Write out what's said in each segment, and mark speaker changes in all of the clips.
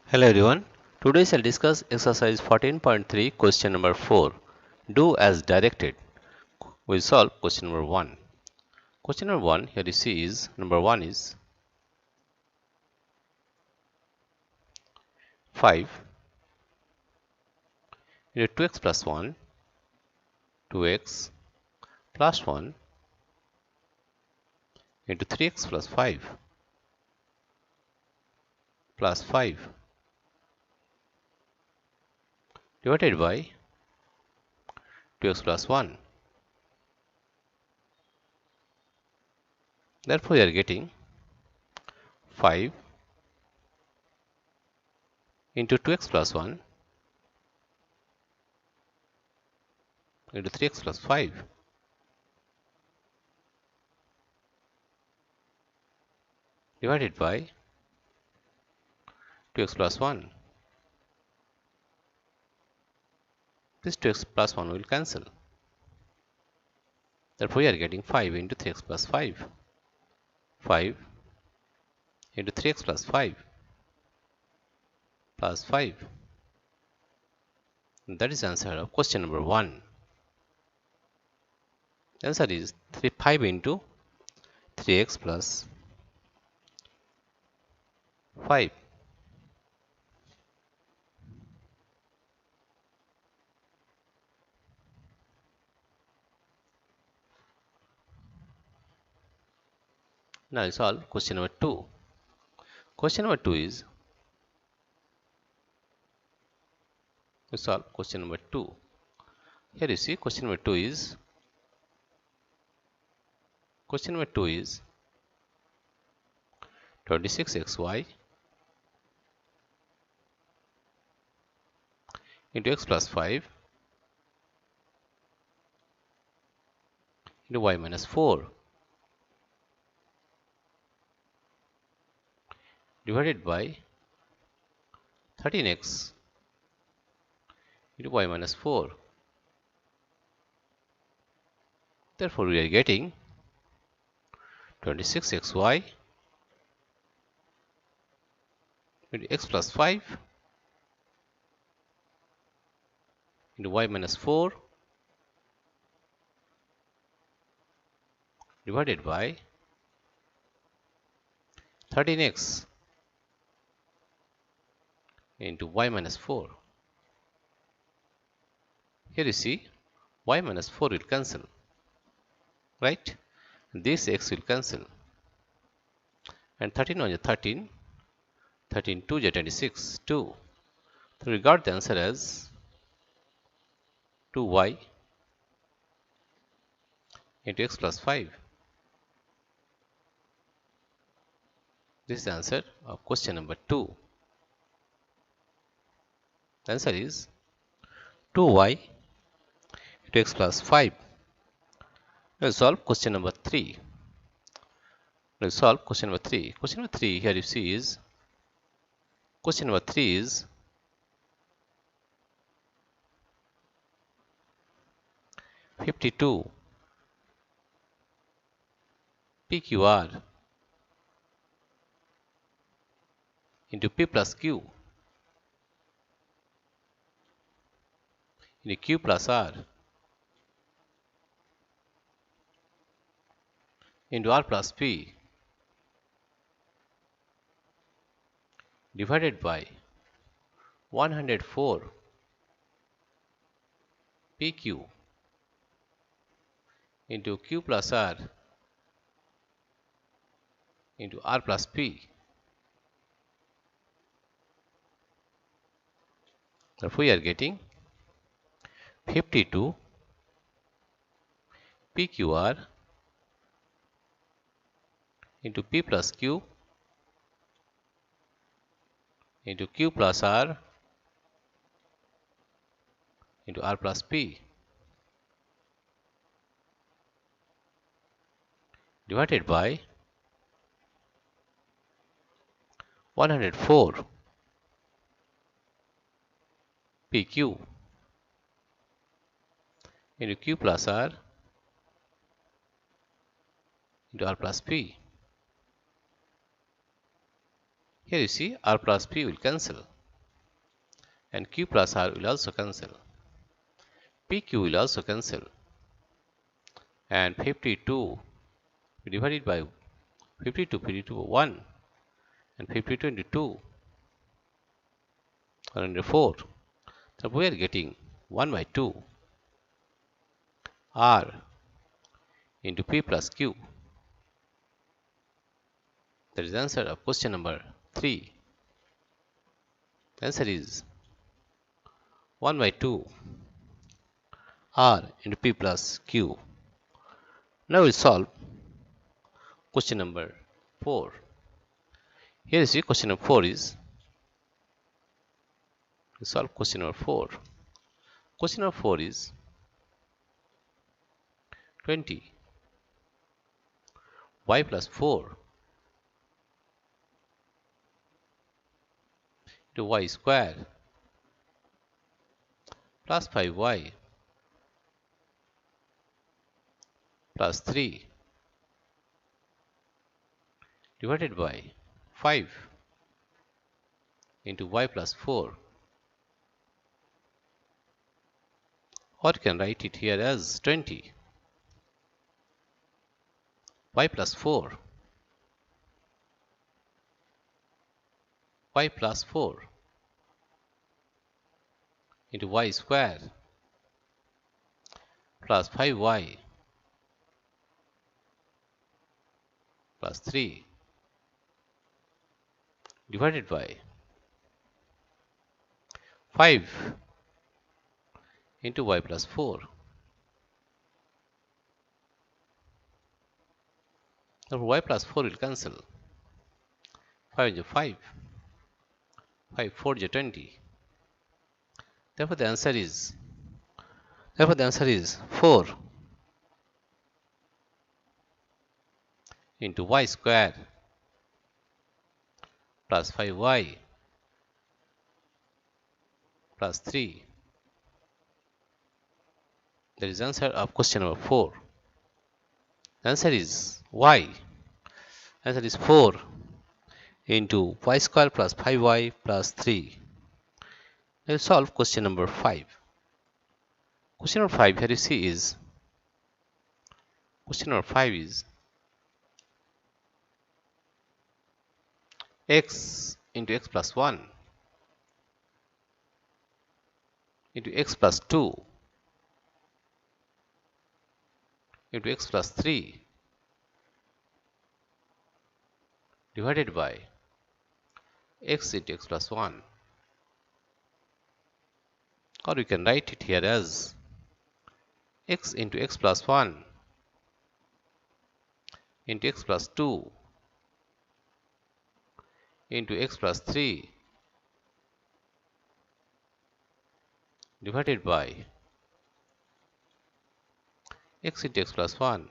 Speaker 1: Hello everyone. Today I'll discuss exercise 14.3 question number 4. Do as directed. We'll solve question number 1. Question number 1 here you see is number 1 is 5 into 2x plus 1, 2x plus 1 into 3x plus 5 plus 5 divided by 2x plus 1. Therefore, we are getting 5 into 2x plus 1 into 3x plus 5 divided by 2x plus 1. This 2x plus 1 will cancel. Therefore, we are getting 5 into 3x plus 5. 5 into 3x plus 5 plus 5. That is the answer of question number 1. The answer is 5 into 3x plus 5. Now we solve question number 2. Question number 2 is we solve question number 2. Here you see question number 2 is 26xy into x plus 5 into y minus 4 divided by 13x into y minus 4. Therefore, we are getting 26xy into x plus 5 into y minus 4 divided by 13x into y minus 4. Here you see y minus 4 will cancel, right? This x will cancel, and 13 1 is 13, 13 2 is 26, 2. So we got the answer as 2y into x plus 5. This is the answer of question number 2. The answer is 2y into x plus 5. We'll solve question number 3. We'll solve question number 3. Question number 3 here you see is 52 PQR into P plus Q into Q plus R into R plus P divided by 104 PQ into Q plus R into R plus P. Therefore, we are getting 52 PQR into P plus Q into Q plus R into R plus P divided by 104 PQ into Q plus R into R plus P. Here you see R plus P will cancel. and Q plus R will also cancel. PQ will also cancel, and 52 divided by 52 1, and 52 into 2 or into 4. So we are getting 1 by 2 R into P plus Q. That is the answer of question number 3. The answer is 1 by 2 R into P plus Q. Now we'll solve question number 4. Here you see question number 4 is, we solve question number 4. Question number 4 is 20 y plus 4 to y square plus 5y plus 3 divided by 5 into y plus 4, or you can write it here as 20 y plus 4 into y square plus 5y plus 3 divided by 5 into y plus 4. Now y plus 4 will cancel. 5 into 5, 5 4 is 20. Therefore the answer is 4 into y square plus 5y plus 3. That is the answer of question number 4. The answer is y. Answer is 4 into y square plus 5y plus 3. Let's solve question number 5. Question number 5 here you see is, question number 5 is x into x plus 1 into x plus 2 into x plus 3 divided by x into x plus 1, or we can write it here as x into x plus 1 into x plus 2 into x plus 3 divided by x into x plus 1.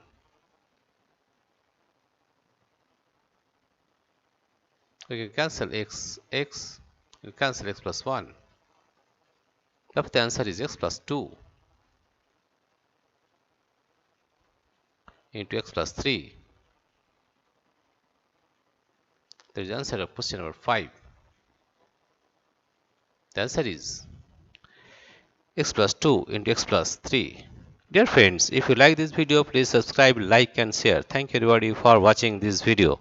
Speaker 1: We can cancel x, we cancel x plus 1. Therefore the answer is x plus 2 into x plus 3. That is the answer of question number 5. The answer is x plus 2 into x plus 3. Dear friends, if you like this video, please subscribe, like and share. Thank you everybody for watching this video.